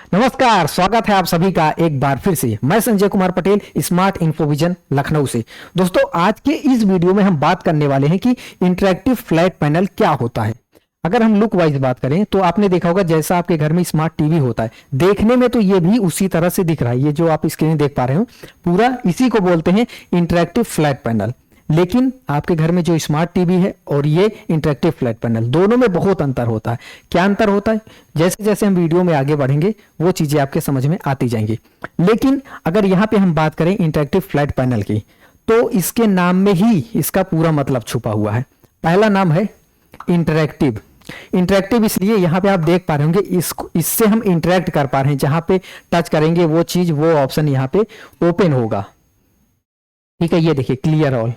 नमस्कार, स्वागत है आप सभी का एक बार फिर से। मैं संजय कुमार पटेल, स्मार्ट इन्फोविजन लखनऊ से। दोस्तों, आज के इस वीडियो में हम बात करने वाले हैं कि इंटरैक्टिव फ्लैट पैनल क्या होता है। अगर हम लुक वाइज बात करें तो आपने देखा होगा जैसा आपके घर में स्मार्ट टीवी होता है, देखने में तो ये भी उसी तरह से दिख रहा है। ये जो आप स्क्रीन देख पा रहे हो पूरा इसी को बोलते हैं इंटरैक्टिव फ्लैट पैनल। लेकिन आपके घर में जो स्मार्ट टीवी है और ये इंटरैक्टिव फ्लैट पैनल, दोनों में बहुत अंतर होता है। क्या अंतर होता है, जैसे जैसे हम वीडियो में आगे बढ़ेंगे वो चीजें आपके समझ में आती जाएंगी। लेकिन अगर यहाँ पे हम बात करें इंटरैक्टिव फ्लैट पैनल की, तो इसके नाम में ही इसका पूरा मतलब छुपा हुआ है। पहला नाम है इंटरैक्टिव। इंटरैक्टिव इसलिए यहाँ पे आप देख पा रहे होंगे, इससे हम इंटरैक्ट कर पा रहे हैं। जहां पे टच करेंगे वो चीज, वो ऑप्शन यहाँ पे ओपन होगा। ठीक है, ये देखिए क्लियर ऑल।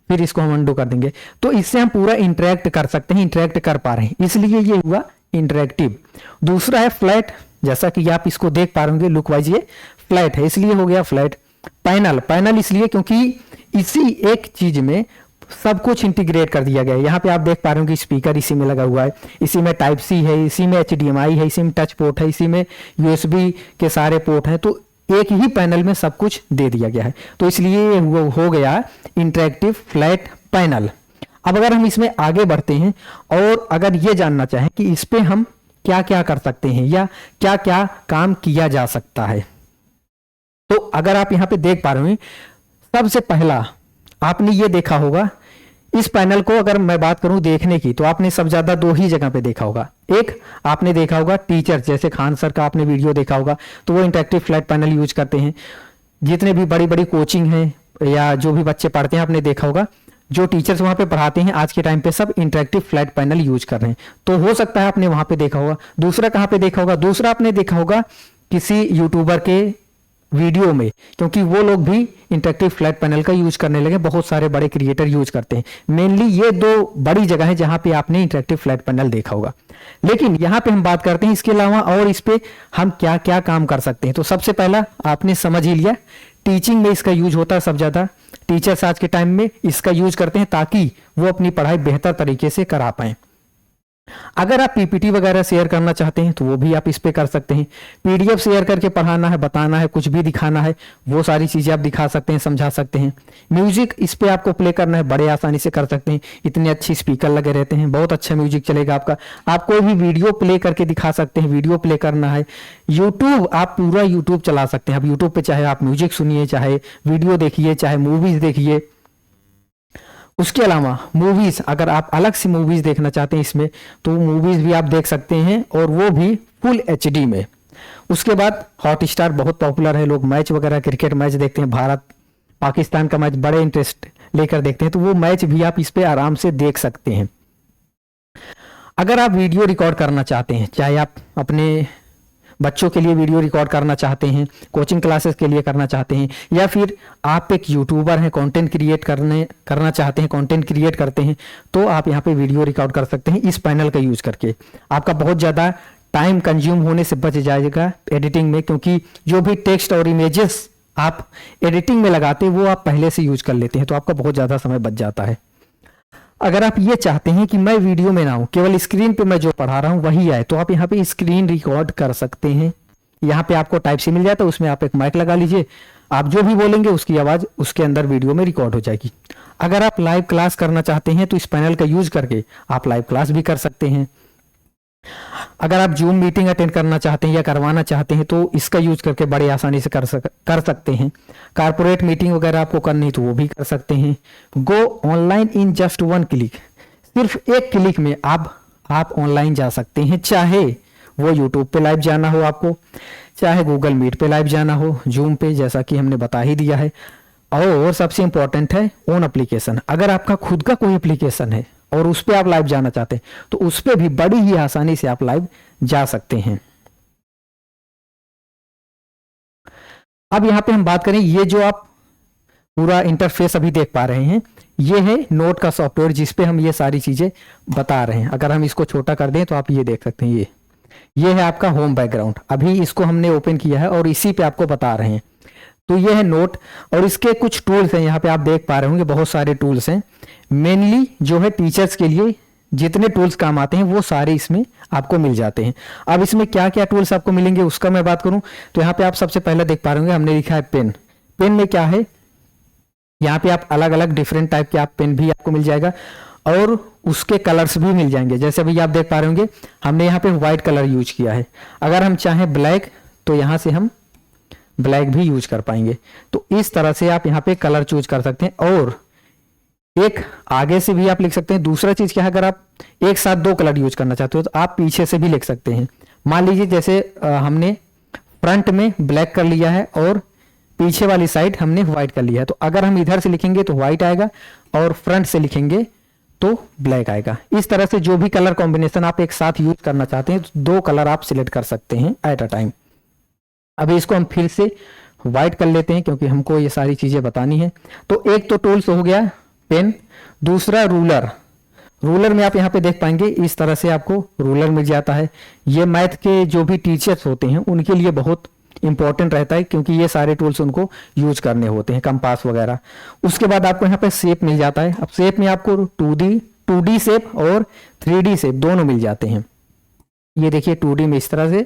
फिर इसको हम अंडू कर देंगे तो इससे हम पूरा इंटरैक्ट कर सकते हैं, इंटरैक्ट कर पा रहे हैं, इसलिए ये हुआ इंटरैक्टिव। दूसरा है फ्लैट, जैसा कि आप इसको देख पा रहे होंगे लुक वाइज ये फ्लैट है, इसलिए हो गया फ्लैट। पैनल, पैनल इसलिए क्योंकि इसी एक चीज में सब कुछ इंटीग्रेट कर दिया गया है। यहाँ पे आप देख पा रहे होंगे स्पीकर इसी में लगा हुआ है, इसी में टाइप सी है, इसी में HDMI है, इसी में टच पोर्ट है, इसी में USB के सारे पोर्ट हैं। तो एक ही पैनल में सब कुछ दे दिया गया है, तो इसलिए वो हो गया इंटरैक्टिव फ्लैट पैनल। अब अगर हम इसमें आगे बढ़ते हैं और अगर ये जानना चाहें कि इस पे हम क्या क्या कर सकते हैं या क्या क्या काम किया जा सकता है, तो अगर आप यहाँ पे देख पा रहे हैं, सबसे पहला आपने ये देखा होगा इस पैनल को। अगर मैं बात करूं देखने की, तो आपने सब ज्यादा दो ही जगह पे देखा होगा। एक आपने देखा होगा टीचर, जैसे खान सर का आपने वीडियो देखा होगा, तो वो इंटरैक्टिव फ्लैट पैनल यूज करते हैं। जितने भी बड़ी बड़ी कोचिंग हैं या जो भी बच्चे पढ़ते हैं, आपने देखा होगा जो टीचर्स वहां पे पढ़ाते हैं आज के टाइम पे सब इंटरैक्टिव फ्लैट पैनल यूज कर रहे हैं। तो हो सकता है आपने वहां पे देखा होगा। दूसरा कहां पे देखा होगा, दूसरा आपने देखा होगा किसी यूट्यूबर के वीडियो में, क्योंकि वो लोग भी इंटरैक्टिव फ्लैट पैनल का यूज करने लगे। बहुत सारे बड़े क्रिएटर यूज करते हैं। मेनली ये दो बड़ी जगह है जहां पे आपने इंटरैक्टिव फ्लैट पैनल देखा होगा। लेकिन यहां पे हम बात करते हैं इसके अलावा और इस पे हम क्या क्या काम कर सकते हैं। तो सबसे पहला आपने समझ ही लिया, टीचिंग में इसका यूज होता है। सब ज्यादा टीचर्स आज के टाइम में इसका यूज करते हैं ताकि वो अपनी पढ़ाई बेहतर तरीके से करा पाए। अगर आप PPT वगैरह शेयर करना चाहते हैं तो वो भी आप इस पे कर सकते हैं। PDF शेयर करके पढ़ाना है, बताना है, कुछ भी दिखाना है, वो सारी चीजें आप दिखा सकते हैं, समझा सकते हैं। म्यूजिक इस पे आपको प्ले करना है, बड़े आसानी से कर सकते हैं। इतने अच्छे स्पीकर लगे रहते हैं, बहुत अच्छा म्यूजिक चलेगा आपका। आप कोई भी वीडियो प्ले करके दिखा सकते हैं, वीडियो प्ले करना है। यूट्यूब, आप पूरा यूट्यूब चला सकते हैं। अब यूट्यूब पे चाहे आप म्यूजिक सुनिए, चाहे वीडियो देखिए, चाहे मूवीज देखिए। उसके अलावा मूवीज, अगर आप अलग से मूवीज देखना चाहते हैं इसमें, तो मूवीज भी आप देख सकते हैं, और वो भी फुल HD में। उसके बाद हॉटस्टार बहुत पॉपुलर है, लोग मैच वगैरह क्रिकेट मैच देखते हैं, भारत पाकिस्तान का मैच बड़े इंटरेस्ट लेकर देखते हैं, तो वो मैच भी आप इस पे आराम से देख सकते हैं। अगर आप वीडियो रिकॉर्ड करना चाहते हैं, चाहे आप अपने बच्चों के लिए वीडियो रिकॉर्ड करना चाहते हैं, कोचिंग क्लासेस के लिए करना चाहते हैं, या फिर आप एक यूट्यूबर हैं, कंटेंट क्रिएट करना चाहते हैं, कंटेंट क्रिएट करते हैं, तो आप यहाँ पे वीडियो रिकॉर्ड कर सकते हैं इस पैनल का यूज करके। आपका बहुत ज़्यादा टाइम कंज्यूम होने से बच जाएगा एडिटिंग में, क्योंकि जो भी टेक्स्ट और इमेजेस आप एडिटिंग में लगाते हैं वो आप पहले से यूज कर लेते हैं, तो आपका बहुत ज़्यादा समय बच जाता है। अगर आप ये चाहते हैं कि मैं वीडियो में ना हूं, केवल स्क्रीन पे मैं जो पढ़ा रहा हूं वही आए, तो आप यहाँ पे स्क्रीन रिकॉर्ड कर सकते हैं। यहाँ पे आपको टाइप सी मिल जाता है, उसमें आप एक माइक लगा लीजिए, आप जो भी बोलेंगे उसकी आवाज उसके अंदर वीडियो में रिकॉर्ड हो जाएगी। अगर आप लाइव क्लास करना चाहते हैं तो इस पैनल का यूज करके आप लाइव क्लास भी कर सकते हैं। अगर आप जूम मीटिंग अटेंड करना चाहते हैं या करवाना चाहते हैं तो इसका यूज करके बड़े आसानी से कर सकते हैं। कारपोरेट मीटिंग वगैरह आपको करनी है तो वो भी कर सकते हैं। गो ऑनलाइन इन जस्ट 1 क्लिक, सिर्फ एक क्लिक में आप ऑनलाइन जा सकते हैं। चाहे वो यूट्यूब पे लाइव जाना हो आपको, चाहे गूगल मीट पे लाइव जाना हो, जूम पे, जैसा कि हमने बता ही दिया है। और सबसे इंपॉर्टेंट है ओन एप्लीकेशन। अगर आपका खुद का कोई एप्लीकेशन है और उस पे आप लाइव जाना चाहते हैं तो उस पे भी बड़ी ही आसानी से आप लाइव जा सकते हैं। अब यहां पे हम बात करें, ये जो आप पूरा इंटरफेस अभी देख पा रहे हैं, ये है नोट का सॉफ्टवेयर जिस पे हम ये सारी चीजें बता रहे हैं। अगर हम इसको छोटा कर दें तो आप ये देख सकते हैं, ये है आपका होम बैकग्राउंड। अभी इसको हमने ओपन किया है और इसी पे आपको बता रहे हैं। तो ये है नोट, और इसके कुछ टूल्स हैं, यहाँ पे आप देख पा रहे होंगे बहुत सारे टूल्स हैं। मेनली जो है टीचर्स के लिए जितने टूल्स काम आते हैं वो सारे इसमें आपको मिल जाते हैं। अब इसमें क्या क्या टूल्स आपको मिलेंगे उसका मैं बात करूं तो यहाँ पे आप सबसे पहले देख पा रहे होंगे हमने लिखा है पेन। पेन में क्या है, यहाँ पे आप अलग अलग डिफरेंट टाइप के आप पेन भी आपको मिल जाएगा और उसके कलर्स भी मिल जाएंगे। जैसे अभी आप देख पा रहे होंगे हमने यहाँ पे व्हाइट कलर यूज किया है, अगर हम चाहें ब्लैक तो यहाँ से हम ब्लैक भी यूज कर पाएंगे। तो इस तरह से आप यहाँ पे कलर चूज कर सकते हैं और एक आगे से भी आप लिख सकते हैं। दूसरा चीज क्या है, अगर आप एक साथ दो कलर यूज करना चाहते हो तो आप पीछे से भी लिख सकते हैं। मान लीजिए जैसे हमने फ्रंट में ब्लैक कर लिया है और पीछे वाली साइड हमने व्हाइट कर लिया है, तो अगर हम इधर से लिखेंगे तो व्हाइट आएगा और फ्रंट से लिखेंगे तो ब्लैक आएगा। इस तरह से जो भी कलर कॉम्बिनेशन आप एक साथ यूज करना चाहते हैं तो दो कलर आप सिलेक्ट कर सकते हैं एट अ टाइम। अभी इसको हम फिर से व्हाइट कर लेते हैं क्योंकि हमको ये सारी चीजें बतानी है। तो एक तो टूल्स हो गया पेन, दूसरा रूलर। रूलर में आप यहाँ पे देख पाएंगे इस तरह से आपको रूलर मिल जाता है। ये मैथ के जो भी टीचर्स होते हैं उनके लिए बहुत इंपॉर्टेंट रहता है क्योंकि ये सारे टूल्स उनको यूज करने होते हैं, कंपास वगैरह। उसके बाद आपको यहाँ पे शेप मिल जाता है। अब शेप में आपको 2D शेप और 3D शेप दोनों मिल जाते हैं। ये देखिए 2D में इस तरह से,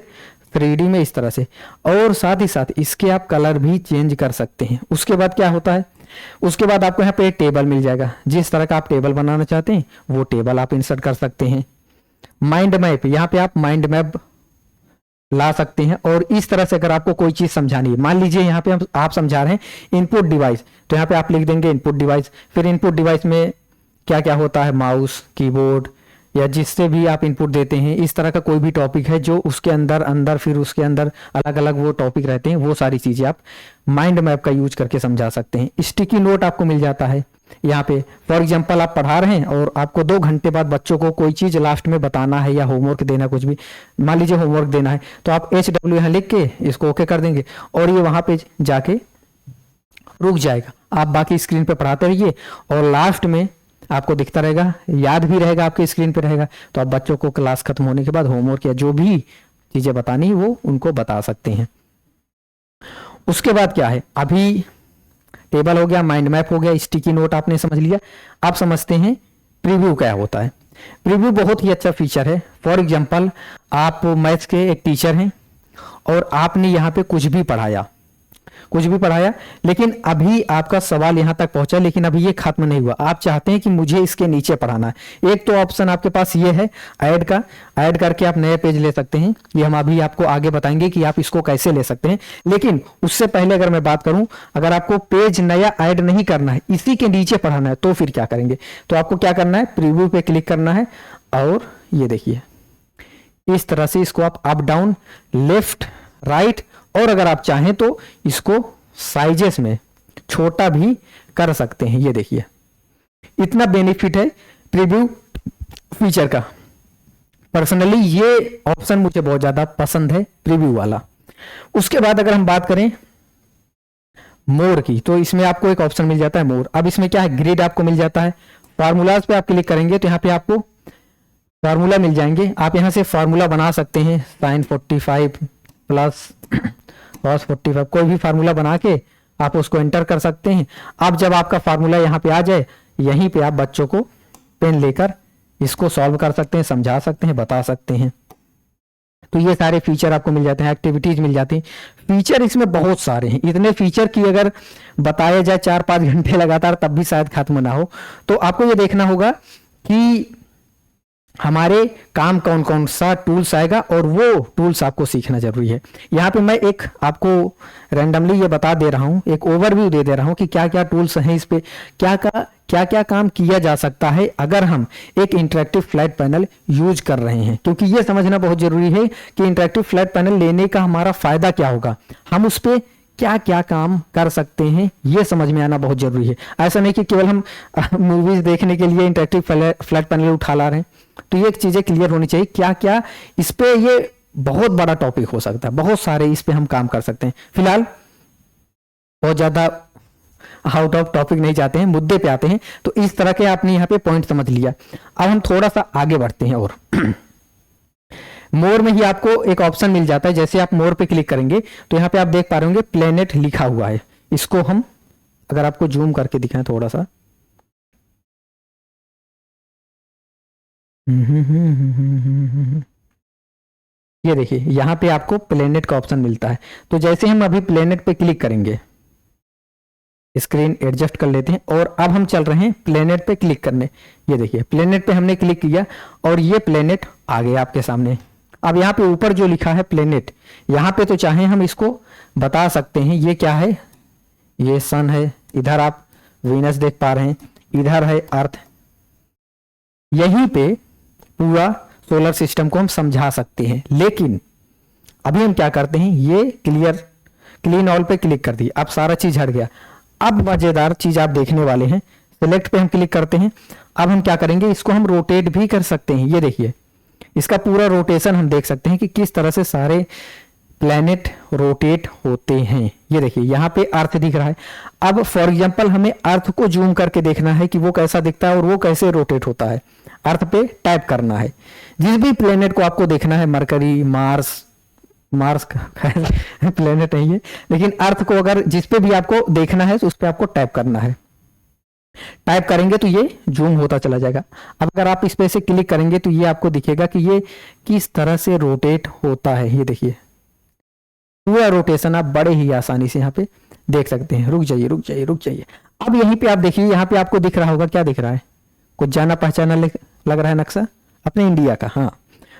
3D में इस तरह से, और साथ ही साथ इसके आप कलर भी चेंज कर सकते हैं। उसके बाद क्या होता है, उसके बाद आपको यहाँ पे एक टेबल मिल जाएगा। जिस तरह का आप टेबल बनाना चाहते हैं वो टेबल आप इंसर्ट कर सकते हैं। माइंड मैप, यहाँ पे आप माइंड मैप ला सकते हैं और इस तरह से अगर आपको कोई चीज समझानी है, मान लीजिए यहाँ पे आप समझा रहे हैं इनपुट डिवाइस, तो यहाँ पे आप लिख देंगे इनपुट डिवाइस। फिर इनपुट डिवाइस में क्या क्या होता है, माउस, कीबोर्ड या जिससे भी आप इनपुट देते हैं, इस तरह का कोई भी टॉपिक है जो उसके अंदर फिर उसके अंदर अलग अलग वो टॉपिक रहते हैं, वो सारी चीजें आप माइंड मैप का यूज करके समझा सकते हैं। स्टिकी नोट आपको मिल जाता है यहाँ पे। फॉर एग्जांपल आप पढ़ा रहे हैं और आपको 2 घंटे बाद बच्चों को कोई चीज लास्ट में बताना है या होमवर्क देना, कुछ भी मान लीजिए होमवर्क देना है, तो आप HW यहाँ लिख के इसको ओके कर देंगे और ये वहां पे जाके रुक जाएगा। आप बाकी स्क्रीन पे पढ़ाते रहिए और लास्ट में आपको दिखता रहेगा, याद भी रहेगा, आपके स्क्रीन पे रहेगा। तो आप बच्चों को क्लास खत्म होने के बाद होमवर्क या जो भी चीजें बतानी है वो उनको बता सकते हैं। उसके बाद क्या है, अभी टेबल हो गया, माइंड मैप हो गया, स्टिकी नोट आपने समझ लिया। आप समझते हैं प्रीव्यू क्या होता है। प्रीव्यू बहुत ही अच्छा फीचर है। फॉर एग्जांपल आप मैथ्स के एक टीचर हैं और आपने यहाँ पे कुछ भी पढ़ाया, लेकिन अभी आपका सवाल यहां तक पहुंचा लेकिन अभी ये खत्म नहीं हुआ। आप चाहते हैं कि मुझे इसके नीचे पढ़ाना है। एक तो ऑप्शन आपके पास ये है ऐड का, ऐड करके आप नया पेज ले सकते हैं। ये हम अभी आपको आगे बताएंगे कि आप इसको कैसे ले सकते हैं। लेकिन उससे पहले अगर मैं बात करूं, अगर आपको पेज नया ऐड नहीं करना है, इसी के नीचे पढ़ाना है, तो फिर क्या करेंगे, तो आपको क्या करना है, प्रीव्यू पे क्लिक करना है और ये देखिए इस तरह से इसको आप अप डाउन, लेफ्ट, राइट, और अगर आप चाहें तो इसको साइजेस में छोटा भी कर सकते हैं। ये देखिए इतना बेनिफिट है प्रीव्यू फीचर का। पर्सनली ये ऑप्शन मुझे बहुत ज्यादा पसंद है, प्रीव्यू वाला। उसके बाद अगर हम बात करें मोर की, तो इसमें आपको एक ऑप्शन मिल जाता है मोर। अब इसमें क्या है, ग्रिड आपको मिल जाता है। फार्मूलाज पे आप क्लिक करेंगे तो यहाँ पे आपको फार्मूला मिल जाएंगे। आप यहाँ से फार्मूला बना सकते हैं, sin 45 प्लस cos 45, कोई भी फार्मूला बना के आप उसको एंटर कर सकते हैं। अब जब आपका फार्मूला यहाँ पे आ जाए, यहीं पे आप बच्चों को पेन लेकर इसको सॉल्व कर सकते हैं, समझा सकते हैं, बता सकते हैं। तो ये सारे फीचर आपको मिल जाते हैं, एक्टिविटीज मिल जाती हैं। फीचर इसमें बहुत सारे हैं, इतने फीचर की अगर बताया जाए 4-5 घंटे लगातार तब भी शायद खत्म ना हो। तो आपको ये देखना होगा कि हमारे काम कौन कौन सा टूल्स आएगा और वो टूल्स आपको सीखना जरूरी है। यहाँ पे मैं एक आपको रैंडमली ये बता दे रहा हूँ, एक ओवरव्यू दे रहा हूँ कि क्या क्या टूल्स हैं, इस पे क्या क्या काम किया जा सकता है अगर हम एक इंटरेक्टिव फ्लैट पैनल यूज कर रहे हैं। क्योंकि ये समझना बहुत जरूरी है कि इंटरेक्टिव फ्लैट पैनल लेने का हमारा फायदा क्या होगा, हम उस पर क्या क्या काम कर सकते हैं, ये समझ में आना बहुत जरूरी है। ऐसा नहीं कि केवल हम मूवीज देखने के लिए इंटरेक्टिव फ्लैट पैनल उठा ला रहे हैं। तो ये चीजें क्लियर होनी चाहिए, क्या क्या इस पे, ये बहुत बड़ा टॉपिक हो सकता है, बहुत सारे इस पे हम काम कर सकते हैं। फिलहाल बहुत ज्यादा आउट ऑफ टॉपिक नहीं जाते हैं, मुद्दे पे आते हैं। तो इस तरह के आपने यहाँ पे पॉइंट समझ लिया। अब हम थोड़ा सा आगे बढ़ते हैं और मोर में ही आपको एक ऑप्शन मिल जाता है। जैसे आप मोर पे क्लिक करेंगे तो यहाँ पे आप देख पा रहे होंगे प्लेनेट लिखा हुआ है। इसको हम अगर आपको जूम करके दिखाएं थोड़ा सा, ये देखिए यहाँ पे आपको प्लेनेट का ऑप्शन मिलता है। तो जैसे हम अभी प्लेनेट पे क्लिक करेंगे, स्क्रीन एडजस्ट कर लेते हैं और अब हम चल रहे हैं प्लेनेट पे क्लिक करने। ये देखिए प्लेनेट पे हमने क्लिक किया और ये प्लेनेट आ गया आपके सामने। अब यहाँ पे ऊपर जो लिखा है प्लेनेट, यहाँ पे तो चाहे हम इसको बता सकते हैं ये क्या है। ये सन है, इधर आप वीनस देख पा रहे हैं, इधर है अर्थ। यहीं पे पूरा सोलर सिस्टम को हम समझा सकते हैं। लेकिन अभी हम क्या करते हैं, ये क्लीन ऑल पे क्लिक कर दिए, अब सारा चीज हट गया। अब मजेदार चीज आप देखने वाले हैं, सिलेक्ट पे हम क्लिक करते हैं। अब हम क्या करेंगे, इसको हम रोटेट भी कर सकते हैं। ये देखिए इसका पूरा रोटेशन हम देख सकते हैं कि किस तरह से सारे प्लैनेट रोटेट होते हैं। ये देखिए यहाँ पे अर्थ दिख रहा है। अब फॉर एग्जांपल हमें अर्थ को जूम करके देखना है कि वो कैसा दिखता है और वो कैसे रोटेट होता है। अर्थ पे टैप करना है। जिस भी प्लेनेट को आपको देखना है, मरकरी, मार्स प्लेनेट नहीं है, लेकिन अर्थ को अगर जिस पे भी आपको देखना है तो उस पे आपको टैप करना है। टाइप करेंगे तो ये जूम होता चला जाएगा। अब अगर आप इस पे से क्लिक करेंगे तो ये आपको दिखेगा कि ये किस तरह से रोटेट होता है। ये देखिए पूरा रोटेशन आप बड़े ही आसानी से यहाँ पे देख सकते हैं। रुक जाइए रुक जाइए रुक जाइए। अब यहीं पे आप देखिए, यहाँ पे आपको दिख रहा होगा, क्या दिख रहा है, कुछ जाना पहचाना लग रहा है नक्शा अपने इंडिया का। हाँ,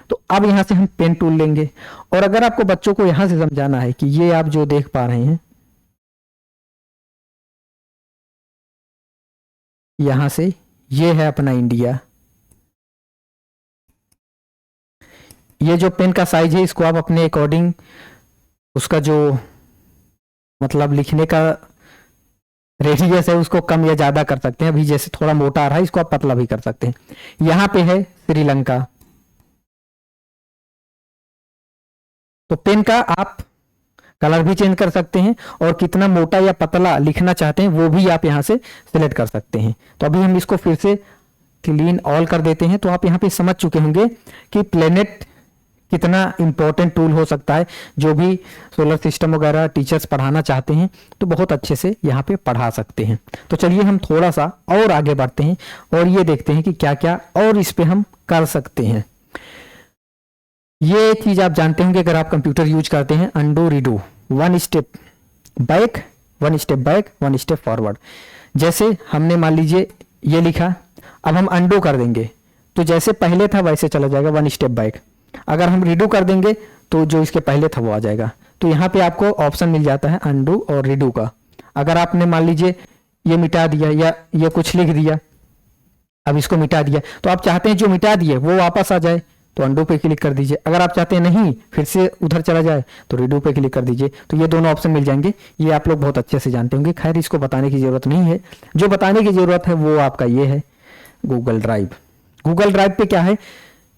तो अब यहां से हम पेन टूल लेंगे और अगर आपको बच्चों को यहां से समझाना है कि ये आप जो देख पा रहे हैं, यहां से ये है अपना इंडिया। ये जो पेन का साइज है इसको आप अपने अकॉर्डिंग उसका जो मतलब लिखने का रेडियस है उसको कम या ज्यादा कर सकते हैं। अभी जैसे थोड़ा मोटा आ रहा है इसको आप पतला भी कर सकते हैं। यहां पे है श्रीलंका। तो पेन का आप कलर भी चेंज कर सकते हैं और कितना मोटा या पतला लिखना चाहते हैं वो भी आप यहां से सिलेक्ट कर सकते हैं। तो अभी हम इसको फिर से क्लीन ऑल कर देते हैं। तो आप यहां पे समझ चुके होंगे कि प्लेनेट कितना इंपॉर्टेंट टूल हो सकता है। जो भी सोलर सिस्टम वगैरह टीचर्स पढ़ाना चाहते हैं तो बहुत अच्छे से यहाँ पे पढ़ा सकते हैं। तो चलिए हम थोड़ा सा और आगे बढ़ते हैं और ये देखते हैं कि क्या क्या और इस पे हम कर सकते हैं। ये चीज आप जानते होंगे अगर आप कंप्यूटर यूज करते हैं, undo redo, one step back one step back one step forward. जैसे हमने मान लीजिए ये लिखा, अब हम अंडू कर देंगे तो जैसे पहले था वैसे चला जाएगा वन स्टेप बैक। अगर हम रीडू कर देंगे तो जो इसके पहले था वो आ जाएगा। तो यहाँ पे आपको ऑप्शन मिल जाता है अंडू और रीडू का। अगर आपने मान लीजिए ये मिटा दिया या ये कुछ लिख दिया, अब इसको मिटा दिया, तो आप चाहते हैं जो मिटा दिए वो वापस आ जाए तो अंडू पे क्लिक कर दीजिए। अगर आप चाहते हैं नहीं फिर से उधर चला जाए तो रीडू पे क्लिक कर दीजिए। तो ये दोनों ऑप्शन मिल जाएंगे। ये आप लोग बहुत अच्छे से जानते होंगे, खैर इसको बताने की जरूरत नहीं है। जो बताने की जरूरत है वो आपका ये है गूगल ड्राइव। गूगल ड्राइव पे क्या है,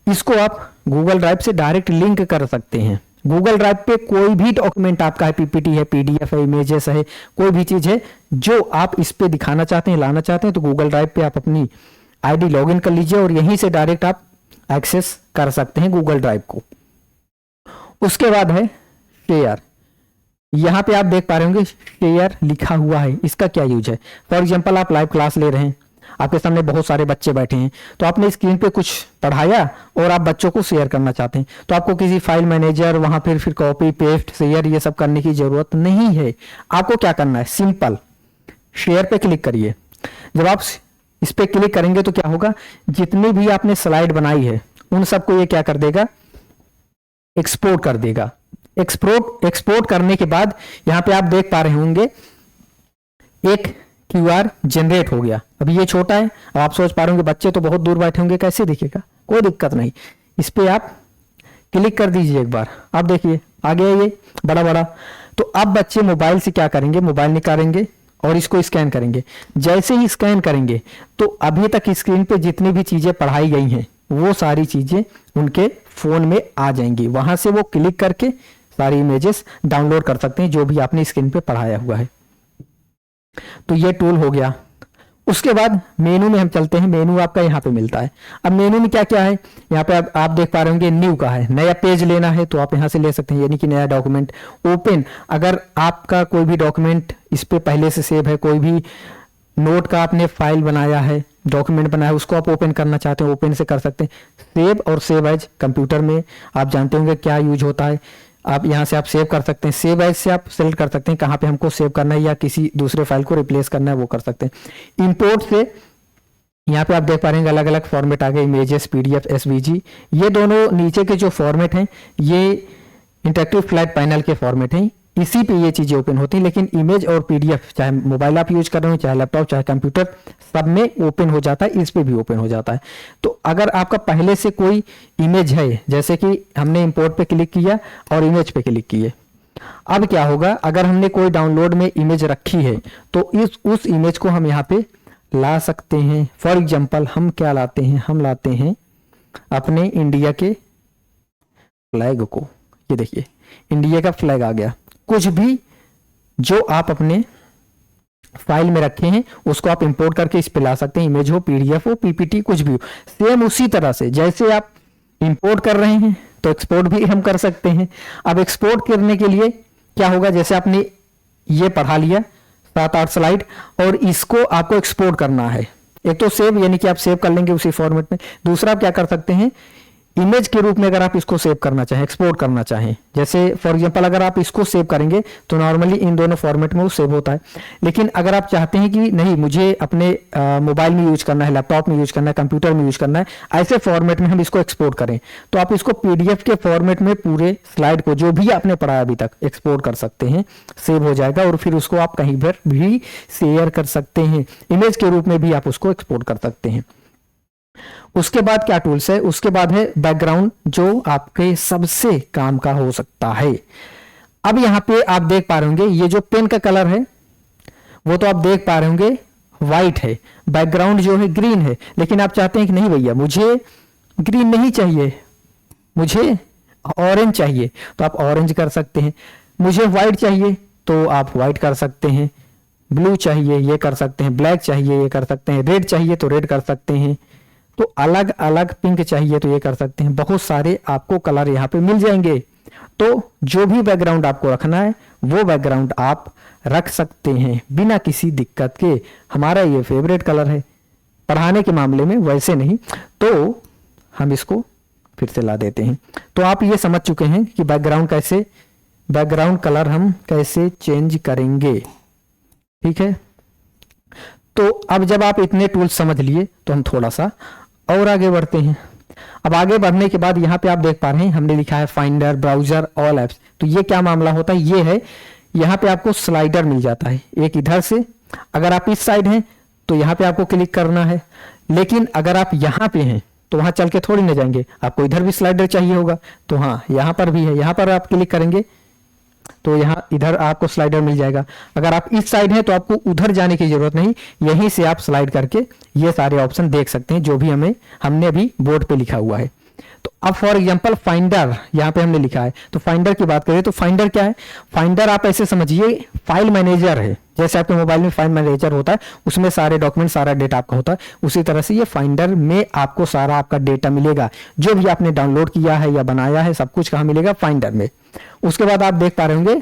इसको आप गूगल ड्राइव से डायरेक्ट लिंक कर सकते हैं। गूगल ड्राइव पे कोई भी डॉक्यूमेंट आपका है, पीपीटी है, पीडीएफ है, इमेजेस है, कोई भी चीज है जो आप इस पे दिखाना चाहते हैं, लाना चाहते हैं, तो गूगल ड्राइव पे आप अपनी आईडी लॉगिन कर लीजिए और यहीं से डायरेक्ट आप एक्सेस कर सकते हैं गूगल ड्राइव को। उसके बाद है शेयर। यहां पे आप देख पा रहे होंगे शेयर लिखा हुआ है। इसका क्या यूज है, फॉर एग्जांपल आप लाइव क्लास ले रहे हैं, आपके सामने बहुत सारे बच्चे बैठे हैं, तो आपने स्क्रीन पे कुछ पढ़ाया और आप बच्चों को शेयर करना चाहते हैं, तो आपको किसी फाइल मैनेजर वहां फिर कॉपी पेस्ट शेयर ये सब करने की जरूरत नहीं है। आपको क्या करना है, सिंपल शेयर पे क्लिक करिए। जब आप इस पे क्लिक करेंगे तो क्या होगा, जितनी भी आपने स्लाइड बनाई है उन सबको ये क्या कर देगा, एक्सपोर्ट कर देगा। एक्सपोर्ट करने के बाद यहां पे आप देख पा रहे होंगे एक क्यूआर जनरेट हो गया। अभी ये छोटा है, अब आप सोच पा रहे होंगे बच्चे तो बहुत दूर बैठे होंगे कैसे दिखेगा, कोई दिक्कत नहीं, इस पे आप क्लिक कर दीजिए एक बार। आप देखिए आ गया ये बड़ा बड़ा। तो अब बच्चे मोबाइल से क्या करेंगे, मोबाइल निकालेंगे और इसको स्कैन करेंगे। जैसे ही स्कैन करेंगे तो अभी तक स्क्रीन पे जितनी भी चीजें पढ़ाई गई हैं वो सारी चीजें उनके फोन में आ जाएंगी। वहां से वो क्लिक करके सारी इमेजेस डाउनलोड कर सकते हैं जो भी आपने स्क्रीन पे पढ़ाया हुआ है। तो ये टूल हो गया। उसके बाद मेनू में हम चलते हैं। मेनू आपका यहाँ पे मिलता है। अब मेनू में क्या क्या है, यहाँ पे आप देख पा रहे होंगे न्यू का है, नया पेज लेना है तो आप यहाँ से ले सकते हैं, यानी कि नया डॉक्यूमेंट। ओपन, अगर आपका कोई भी डॉक्यूमेंट इस पे पहले से सेव है, कोई भी नोट का आपने फाइल बनाया है, डॉक्यूमेंट बनाया है, उसको आप ओपन करना चाहते हैं, ओपन से कर सकते हैं। सेव और सेव एज, कंप्यूटर में आप जानते होंगे क्या यूज होता है। आप यहाँ से आप सेव कर सकते हैं, सेव एज से आप सेलेक्ट कर सकते हैं कहाँ पे हमको सेव करना है या किसी दूसरे फाइल को रिप्लेस करना है, वो कर सकते हैं। इंपोर्ट से यहाँ पे आप देख पा रहे हैं अलग अलग फॉर्मेट आ गए, इमेजेस, पीडीएफ, एसवीजी। ये दोनों नीचे के जो फॉर्मेट हैं ये इंटरेक्टिव फ्लैट पैनल के फॉर्मेट हैं, इसी पे ये चीजें ओपन होती हैं। लेकिन इमेज और पीडीएफ चाहे मोबाइल आप यूज कर रहे हो, चाहे लैपटॉप, चाहे कंप्यूटर, सब में ओपन हो जाता है, इस पे भी ओपन हो जाता है। तो अगर आपका पहले से कोई इमेज है, जैसे कि हमने इंपोर्ट पे क्लिक किया और इमेज पे क्लिक किए, अब क्या होगा, अगर हमने कोई डाउनलोड में इमेज रखी है तो उस इमेज को हम यहाँ पे ला सकते हैं। फॉर एग्जाम्पल हम क्या लाते हैं, हम लाते हैं अपने इंडिया के फ्लैग को। ये देखिए इंडिया का फ्लैग आ गया। कुछ भी जो आप अपने फाइल में रखे हैं उसको आप इंपोर्ट करके इस पे ला सकते हैं, इमेज हो, पीडीएफ हो, पीपीटी, कुछ भी हो। सेम उसी तरह से जैसे आप इंपोर्ट कर रहे हैं तो एक्सपोर्ट भी हम कर सकते हैं। अब एक्सपोर्ट करने के लिए क्या होगा, जैसे आपने ये पढ़ा लिया 7-8 स्लाइड और इसको आपको एक्सपोर्ट करना है। एक तो सेव, यानी कि आप सेव कर लेंगे उसी फॉर्मेट में। दूसरा आप क्या कर सकते हैं, इमेज के रूप में अगर आप इसको सेव करना चाहें, एक्सपोर्ट करना चाहें, जैसे फॉर एग्जांपल अगर आप इसको सेव करेंगे तो नॉर्मली इन दोनों फॉर्मेट में वो सेव होता है। लेकिन अगर आप चाहते हैं कि नहीं मुझे अपने मोबाइल में यूज करना है, लैपटॉप में यूज करना है, कंप्यूटर में यूज करना है, ऐसे फॉर्मेट में हम इसको एक्सपोर्ट करें, तो आप इसको पीडीएफ के फॉर्मेट में पूरे स्लाइड को जो भी आपने पढ़ा अभी तक एक्सपोर्ट कर सकते हैं, सेव हो जाएगा और फिर उसको आप कहीं पर भी शेयर कर सकते हैं। इमेज के रूप में भी आप उसको एक्सपोर्ट कर सकते हैं। उसके बाद क्या टूल्स है, उसके बाद है बैकग्राउंड, जो आपके सबसे काम का हो सकता है। अब यहां पे आप देख पा रहे होंगे ये जो पेन का कलर है वो तो आप देख पा रहे होंगे व्हाइट है, बैकग्राउंड जो है ग्रीन है। लेकिन आप चाहते हैं कि नहीं भैया मुझे ग्रीन नहीं चाहिए, मुझे ऑरेंज चाहिए, तो आप ऑरेंज कर सकते हैं। मुझे व्हाइट चाहिए तो आप व्हाइट कर सकते हैं, ब्लू चाहिए ये कर सकते हैं, ब्लैक चाहिए ये कर सकते हैं, रेड चाहिए तो रेड कर सकते हैं, तो अलग अलग, पिंक चाहिए तो ये कर सकते हैं। बहुत सारे आपको कलर यहाँ पे मिल जाएंगे। तो जो भी बैकग्राउंड आपको रखना है वो बैकग्राउंड आप रख सकते हैं बिना किसी दिक्कत के। हमारा ये फेवरेट कलर है पढ़ाने के मामले में, वैसे नहीं, तो हम इसको फिर से ला देते हैं। तो आप ये समझ चुके हैं कि बैकग्राउंड कलर हम कैसे चेंज करेंगे, ठीक है। तो अब जब आप इतने टूल्स समझ लिए तो हम थोड़ा सा और आगे बढ़ते हैं। अब आगे बढ़ने के बाद यहाँ पे आप देख पा रहे हैं हमने लिखा है फाइंडर, ब्राउजर, ऑल एप्स। तो ये क्या मामला होता है, ये है यहाँ पे आपको स्लाइडर मिल जाता है एक इधर से। अगर आप इस साइड हैं तो यहाँ पे आपको क्लिक करना है, लेकिन अगर आप यहाँ पे हैं तो वहां चल के थोड़ी ना जाएंगे, आपको इधर भी स्लाइडर चाहिए होगा। तो हाँ यहाँ पर भी है, यहाँ पर आप क्लिक करेंगे तो यहाँ इधर आपको स्लाइडर मिल जाएगा। अगर आप इस साइड हैं तो आपको उधर जाने की जरूरत नहीं, यहीं से आप स्लाइड करके ये सारे ऑप्शन देख सकते हैं जो भी हमने अभी बोर्ड पे लिखा हुआ है। तो अब फॉर एग्जांपल फाइंडर यहाँ पे हमने लिखा है, तो फाइंडर की बात करें तो फाइंडर क्या है, फाइंडर आप ऐसे समझिए फाइल मैनेजर है। जैसे आपके मोबाइल में फाइल मैनेजर होता है उसमें सारे डॉक्यूमेंट, सारा डेटा आपका होता है, उसी तरह से ये फाइंडर में आपको सारा आपका डेटा मिलेगा, जो भी आपने डाउनलोड किया है या बनाया है सब कुछ कहाँ मिलेगा, फाइंडर में। उसके बाद आप देख पा रहे होंगे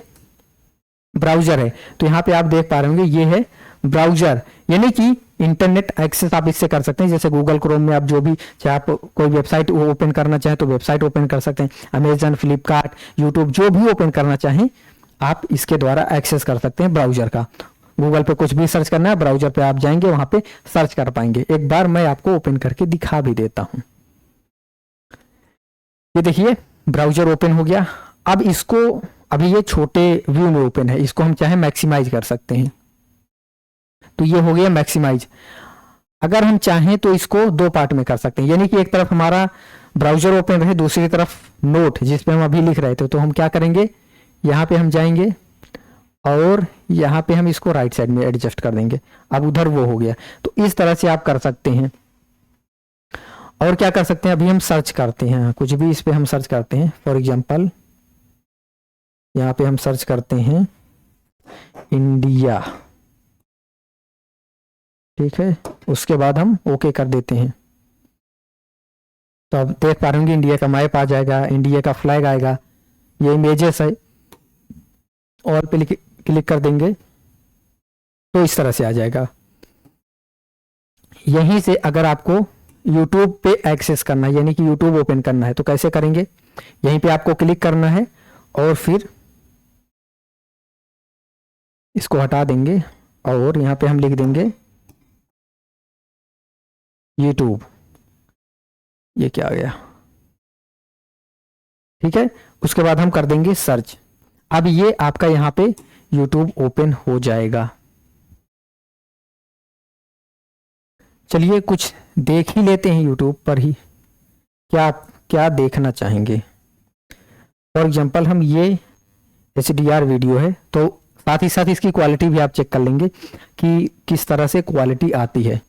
ब्राउजर है, तो यहाँ पे आप देख पा रहे होंगे ये है ब्राउजर, यानी कि इंटरनेट एक्सेस आप इससे कर सकते हैं। जैसे गूगल क्रोम में आप जो भी चाहे आप कोई वेबसाइट ओपन करना चाहें तो वेबसाइट ओपन कर सकते हैं। अमेजन, फ्लिपकार्ट, यूट्यूब जो भी ओपन करना चाहें आप इसके द्वारा एक्सेस कर सकते हैं ब्राउजर का। गूगल पे कुछ भी सर्च करना है, ब्राउजर पे आप जाएंगे वहां पे सर्च कर पाएंगे। एक बार मैं आपको ओपन करके दिखा भी देता हूं। ये देखिए ब्राउजर ओपन हो गया। अब इसको, अभी ये छोटे व्यू में ओपन है, इसको हम चाहे मैक्सिमाइज कर सकते हैं। तो ये हो गया मैक्सिमाइज। अगर हम चाहें तो इसको दो पार्ट में कर सकते हैं, यानी कि एक तरफ हमारा ब्राउजर ओपन रहे, दूसरी तरफ नोट जिस पे हम अभी लिख रहे थे। तो हम क्या करेंगे, यहाँ पे हम जाएंगे और यहाँ पे हम इसको राइट साइड में एडजस्ट कर देंगे। अब उधर वो हो गया। तो इस तरह से आप कर सकते हैं। और क्या कर सकते हैं, अभी हम सर्च करते हैं कुछ भी, इस पे हम सर्च करते हैं। फॉर एग्जाम्पल यहाँ पे हम सर्च करते हैं इंडिया, ठीक है। उसके बाद हम ओके कर देते हैं। तो अब देख पा रहे होंगे इंडिया का मैप आ जाएगा, इंडिया का फ्लैग आएगा, ये इमेजेस है। और पे क्लिक कर देंगे तो इस तरह से आ जाएगा। यहीं से अगर आपको YouTube पे एक्सेस करना है, यानी कि YouTube ओपन करना है, तो कैसे करेंगे? यहीं पे आपको क्लिक करना है और फिर इसको हटा देंगे और यहाँ पे हम लिख देंगे YouTube। ये क्या आ गया? ठीक है, उसके बाद हम कर देंगे सर्च। अब ये आपका यहाँ पे YouTube ओपन हो जाएगा। चलिए कुछ देख ही लेते हैं YouTube पर ही, क्या क्या देखना चाहेंगे। फॉर एग्जांपल हम ये HDR वीडियो है, तो साथ ही साथ इसकी क्वालिटी भी आप चेक कर लेंगे कि किस तरह से क्वालिटी आती है।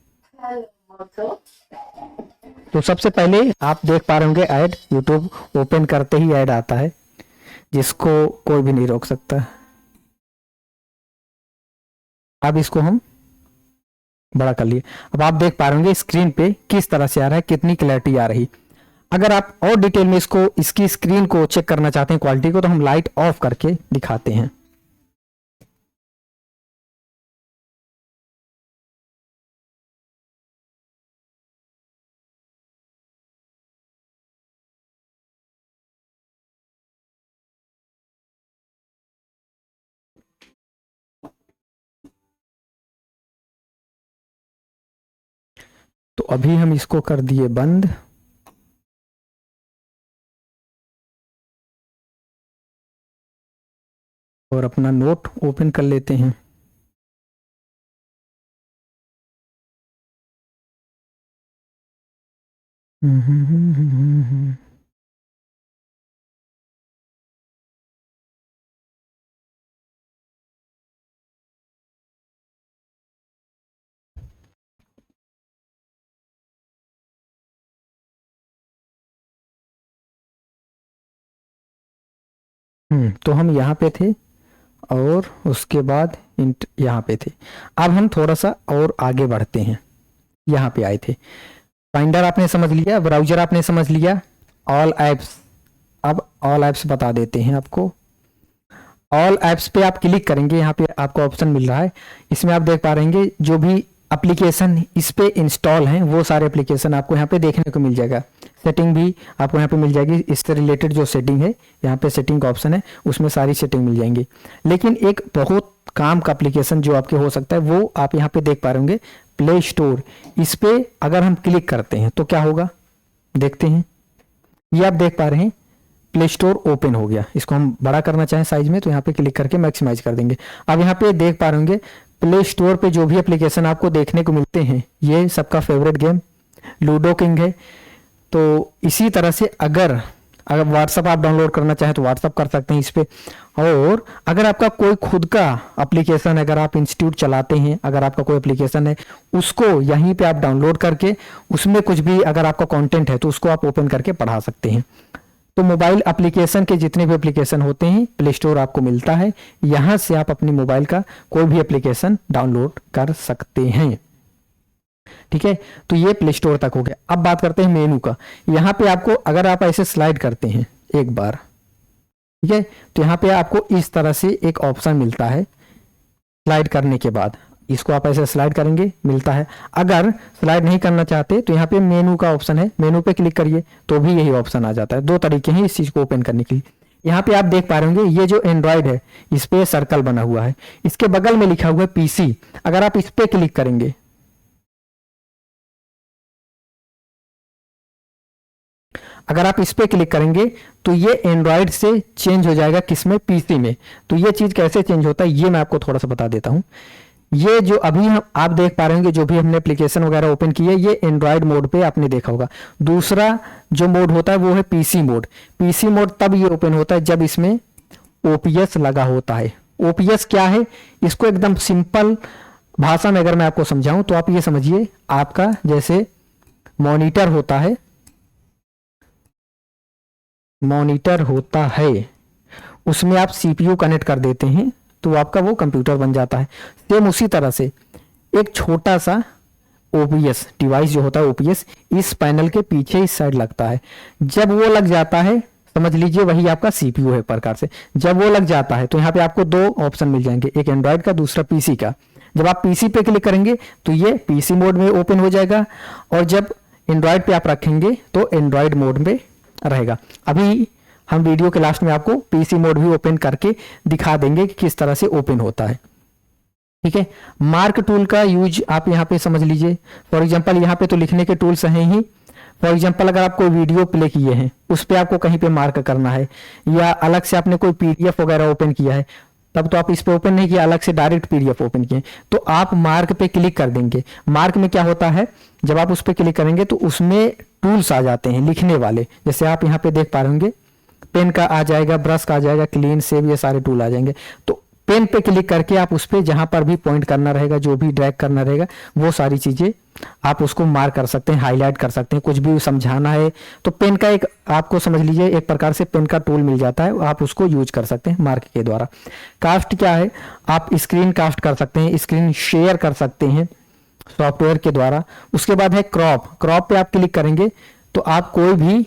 तो सबसे पहले आप देख पा रहे होंगे ऐड, YouTube ओपन करते ही ऐड आता है, जिसको कोई भी नहीं रोक सकता। अब इसको हम बड़ा कर लिए। अब आप देख पा रहे होंगे स्क्रीन पे किस तरह से आ रहा है, कितनी क्लैरिटी आ रही। अगर आप और डिटेल में इसकी स्क्रीन को चेक करना चाहते हैं क्वालिटी को, तो हम लाइट ऑफ करके दिखाते हैं। तो अभी हम इसको कर दिए बंद। और अपना नोट ओपन कर लेते हैं। तो हम यहाँ पे थे और उसके बाद यहाँ पे थे। अब हम थोड़ा सा और आगे बढ़ते हैं। यहाँ पे आए थे, फाइंडर आपने समझ लिया, ब्राउजर आपने समझ लिया, ऑल एप्स। अब ऑल एप्स बता देते हैं आपको। ऑल एप्स पे आप क्लिक करेंगे, यहाँ पे आपको ऑप्शन मिल रहा है। इसमें आप देख पा रहे हैं जो भी एप्लीकेशन इस पे इंस्टॉल हैं वो सारे एप्लीकेशन आपको यहाँ पे देखने को मिल जाएगा। सेटिंग भी आपको यहाँ पे मिल जाएगी, इससे रिलेटेड जो सेटिंग है यहाँ पे सेटिंग का ऑप्शन है, उसमें सारी सेटिंग मिल जाएंगी। लेकिन एक बहुत काम का एप्लीकेशन जो आपके हो सकता है वो आप यहाँ पे देख पा रहे होंगे, प्ले स्टोर। इस पे अगर हम क्लिक करते हैं तो क्या होगा, देखते हैं। ये आप देख पा रहे हैं प्ले स्टोर ओपन हो गया। इसको हम बड़ा करना चाहें साइज में तो यहाँ पे क्लिक करके मैक्सिमाइज कर देंगे। अब यहाँ पे देख पा रहे होंगे प्ले स्टोर पे जो भी एप्लीकेशन आपको देखने को मिलते हैं, ये सबका फेवरेट गेम लूडो किंग है। तो इसी तरह से अगर व्हाट्सअप आप डाउनलोड करना चाहें तो व्हाट्सअप कर सकते हैं इस पे। और अगर आपका कोई खुद का एप्लीकेशन, अगर आप इंस्टीट्यूट चलाते हैं, अगर आपका कोई एप्लीकेशन है, उसको यहीं पे आप डाउनलोड करके उसमें कुछ भी अगर आपका कंटेंट है तो उसको आप ओपन करके पढ़ा सकते हैं। तो मोबाइल एप्लीकेशन के जितने भी एप्लीकेशन होते हैं प्ले स्टोर आपको मिलता है, यहां से आप अपने मोबाइल का कोई भी एप्लीकेशन डाउनलोड कर सकते हैं। ठीक है, तो ये प्ले स्टोर तक हो गया। अब बात करते हैं मेनू का। यहाँ पे आपको अगर आप ऐसे स्लाइड करते हैं एक बार, ठीक है, तो यहाँ पे आपको इस तरह से एक ऑप्शन मिलता है। स्लाइड करने के बाद इसको आप ऐसे स्लाइड करेंगे, मिलता है। अगर स्लाइड नहीं करना चाहते तो यहाँ पे मेनू का ऑप्शन है, मेनू पे क्लिक करिए तो भी यही ऑप्शन आ जाता है। दो तरीके हैं इस चीज को ओपन करने के लिए। यहाँ पे आप देख पा रहे होंगे ये जो एंड्रॉइड है इस पे सर्कल बना हुआ है, इसके बगल में लिखा हुआ है पीसी। अगर आप इस पे क्लिक करेंगे, अगर आप इस पे क्लिक करेंगे तो ये एंड्रॉइड से चेंज हो जाएगा किसमें, पीसी में। तो ये चीज कैसे चेंज होता है ये मैं आपको थोड़ा सा बता देता हूं। ये जो अभी हम आप देख पा रहे होंगे जो भी हमने एप्लीकेशन वगैरह ओपन की है, ये एंड्रॉइड मोड पे आपने देखा होगा। दूसरा जो मोड होता है वो है पीसी मोड। पीसी मोड तब ये ओपन होता है जब इसमें ओपीएस लगा होता है। ओपीएस क्या है, इसको एकदम सिंपल भाषा में अगर मैं आपको समझाऊं तो आप ये समझिए, आपका जैसे मॉनिटर होता है, मॉनिटर होता है, उसमें आप सीपीयू कनेक्ट कर देते हैं तो आपका वो कंप्यूटर बन जाता है। सेम उसी तरह से एक छोटा सा ओपीएस डिवाइस जो होता है, ओपीएस इस पैनल के पीछे इस साइड लगता है। जब वो लग जाता है, समझ लीजिए वही आपका सीपीयू है प्रकार से। जब वो लग जाता है तो यहाँ पे आपको दो ऑप्शन मिल जाएंगे, एक एंड्रॉइड का, दूसरा पीसी का। जब आप पीसी पे क्लिक करेंगे तो ये पीसी मोड में ओपन हो जाएगा, और जब एंड्रॉयड पे आप रखेंगे तो एंड्रॉयड मोड में रहेगा। अभी हम वीडियो के लास्ट में आपको पीसी मोड भी ओपन करके दिखा देंगे कि किस तरह से ओपन होता है। ठीक है, मार्क टूल का यूज आप यहाँ पे समझ लीजिए। फॉर एग्जांपल यहाँ पे तो लिखने के टूल्स हैं ही। फॉर एग्जांपल अगर आप कोई वीडियो प्ले किए हैं, उस पर आपको कहीं पे मार्क करना है, या अलग से आपने कोई पीडीएफ वगैरह ओपन किया है, तब तो आप इस पे ओपन नहीं किया, अलग से डायरेक्ट पीडीएफ ओपन किए, तो आप मार्क पे क्लिक कर देंगे। मार्क में क्या होता है, जब आप उस पर क्लिक करेंगे तो उसमें टूल्स आ जाते हैं लिखने वाले, जैसे आप यहाँ पे देख पा रहे होंगे, पेन का आ जाएगा, ब्रश का आ जाएगा, क्लीन, सेव, ये सारे टूल आ जाएंगे। तो पेन पे क्लिक करके आप उस पे जहां पर भी पॉइंट करना रहेगा, जो भी ड्रैग करना रहेगा, वो सारी चीजें आप उसको मार्क कर सकते हैं, हाईलाइट कर सकते हैं। कुछ भी समझाना है तो पेन का एक, आपको समझ लीजिए, एक प्रकार से पेन का टूल मिल जाता है, आप उसको यूज कर सकते हैं मार्क के द्वारा। कास्ट क्या है, आप स्क्रीन कास्ट कर सकते हैं, स्क्रीन शेयर कर सकते हैं सॉफ्टवेयर के द्वारा। उसके बाद है क्रॉप। क्रॉप पे आप क्लिक करेंगे तो आप कोई भी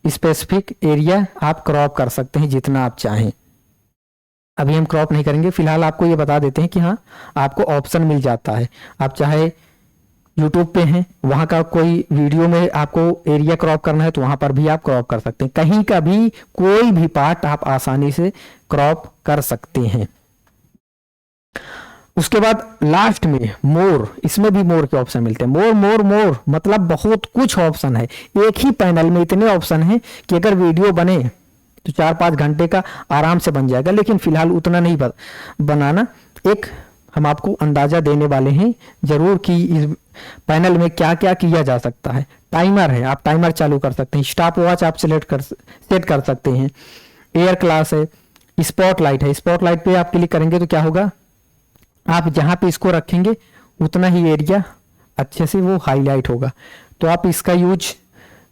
स्पेसिफिक एरिया आप क्रॉप कर सकते हैं जितना आप चाहें। अभी हम क्रॉप नहीं करेंगे, फिलहाल आपको ये बता देते हैं कि हाँ, आपको ऑप्शन मिल जाता है। आप चाहे यूट्यूब पे हैं, वहां का कोई वीडियो में आपको एरिया क्रॉप करना है तो वहां पर भी आप क्रॉप कर सकते हैं। कहीं का भी कोई भी पार्ट आप आसानी से क्रॉप कर सकते हैं। उसके बाद लास्ट में मोर, इसमें भी मोर के ऑप्शन मिलते हैं। मोर मोर मोर मतलब बहुत कुछ ऑप्शन है। एक ही पैनल में इतने ऑप्शन हैं कि अगर वीडियो बने तो 4-5 घंटे का आराम से बन जाएगा, लेकिन फिलहाल उतना नहीं बनाना। एक हम आपको अंदाजा देने वाले हैं जरूर कि इस पैनल में क्या क्या किया जा सकता है। टाइमर है, आप टाइमर चालू कर सकते हैं। स्टॉप वॉच आप सेट कर सकते हैं। एयर क्लास है, स्पॉटलाइट है। स्पॉटलाइट पे आप क्लिक करेंगे तो क्या होगा, आप जहां पे इसको रखेंगे उतना ही एरिया अच्छे से वो हाईलाइट होगा। तो आप इसका यूज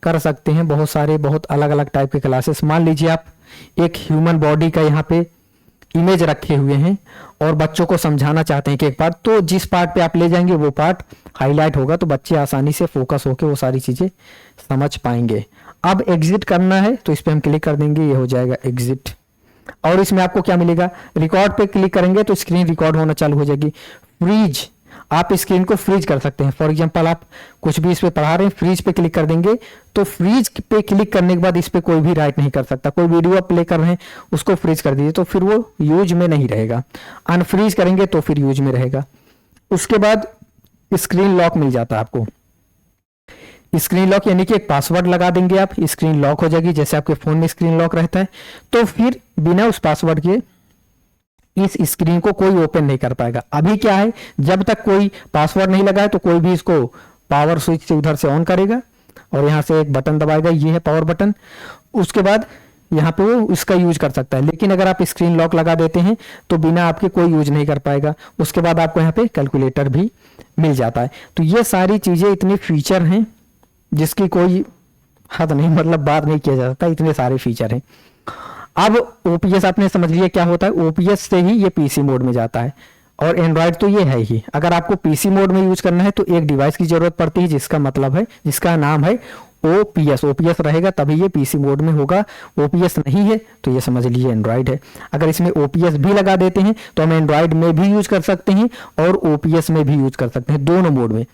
कर सकते हैं। बहुत सारे, बहुत अलग अलग टाइप के क्लासेस। मान लीजिए आप एक ह्यूमन बॉडी का यहाँ पे इमेज रखे हुए हैं और बच्चों को समझाना चाहते हैं कि एक पार्ट, तो जिस पार्ट पे आप ले जाएंगे वो पार्ट हाईलाइट होगा, तो बच्चे आसानी से फोकस होकर वो सारी चीजें समझ पाएंगे। अब एग्जिट करना है तो इस पे हम क्लिक कर देंगे, ये हो जाएगा एग्जिट। और इसमें आपको क्या मिलेगा, रिकॉर्ड पे क्लिक करेंगे तो स्क्रीन रिकॉर्ड होना चालू हो जाएगी। फ्रीज, आप स्क्रीन को फ्रीज कर सकते हैं। फॉर एग्जांपल आप कुछ भी इस पे पढ़ा रहे हैं, फ्रीज पे क्लिक कर देंगे तो फ्रीज पे क्लिक करने के बाद इस पे कोई भी राइट नहीं कर सकता। कोई वीडियो आप प्ले कर रहे हैं उसको फ्रीज कर दीजिए तो फिर वो यूज में नहीं रहेगा। अनफ्रीज करेंगे तो फिर यूज में रहेगा। उसके बाद स्क्रीन लॉक मिल जाता है आपको। स्क्रीन लॉक यानी कि एक पासवर्ड लगा देंगे आप, स्क्रीन लॉक हो जाएगी। जैसे आपके फोन में स्क्रीन लॉक रहता है तो फिर बिना उस पासवर्ड के इस स्क्रीन को कोई ओपन नहीं कर पाएगा। अभी क्या है, जब तक कोई पासवर्ड नहीं लगा है तो कोई भी इसको पावर स्विच से उधर से ऑन करेगा और यहाँ से एक बटन दबाएगा, ये है पावर बटन। उसके बाद यहाँ पे वो इसका यूज कर सकता है। लेकिन अगर आप स्क्रीन लॉक लगा देते हैं तो बिना आपके कोई यूज नहीं कर पाएगा। उसके बाद आपको यहाँ पे कैलकुलेटर भी मिल जाता है। तो ये सारी चीजें, इतने फीचर हैं जिसकी कोई हद नहीं, मतलब बात नहीं किया जा सकता, इतने सारे फीचर हैं। अब ओपीएस आपने समझ लिया क्या होता है। ओपीएस से ही ये पीसी मोड में जाता है और एंड्रॉयड तो ये है ही। अगर आपको पीसी मोड में यूज करना है तो एक डिवाइस की जरूरत पड़ती है जिसका मतलब है, जिसका नाम है ओपीएस। ओपीएस रहेगा तभी ये पीसी मोड में होगा। ओपीएस नहीं है तो ये समझ लीजिए एंड्रॉयड है। अगर इसमें ओपीएस भी लगा देते हैं तो हम एंड्रॉयड में भी यूज कर सकते हैं और ओपीएस में भी यूज कर सकते हैं, दोनों मोड में।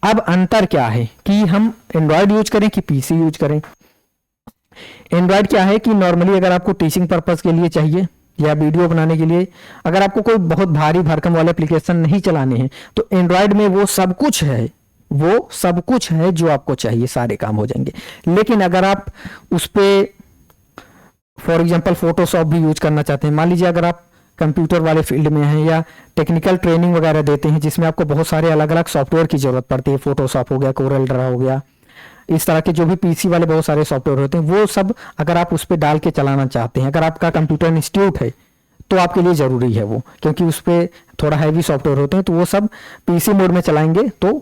अब अंतर क्या है कि हम एंड्रॉयड यूज करें कि पीसी यूज करें। एंड्रॉयड क्या है कि नॉर्मली अगर आपको टीचिंग पर्पस के लिए चाहिए या वीडियो बनाने के लिए, अगर आपको कोई बहुत भारी भरकम वाले एप्लीकेशन नहीं चलाने हैं तो एंड्रॉयड में वो सब कुछ है, वो सब कुछ है जो आपको चाहिए, सारे काम हो जाएंगे। लेकिन अगर आप उस पर फॉर एग्जांपल फोटोशॉप भी यूज करना चाहते हैं, मान लीजिए अगर आप कंप्यूटर वाले फील्ड में हैं या टेक्निकल ट्रेनिंग वगैरह देते हैं जिसमें आपको बहुत सारे अलग अलग सॉफ्टवेयर की जरूरत पड़ती है, फोटोशॉप हो गया, कोरल ड्रा हो गया, इस तरह के जो भी पीसी वाले बहुत सारे सॉफ्टवेयर होते हैं, वो सब अगर आप उस पर डाल के चलाना चाहते हैं, अगर आपका कंप्यूटर इंस्टीट्यूट है तो आपके लिए जरूरी है वो, क्योंकि उस पर थोड़ा हैवी सॉफ्टवेयर होते हैं तो वो सब पीसी मोड में चलाएंगे तो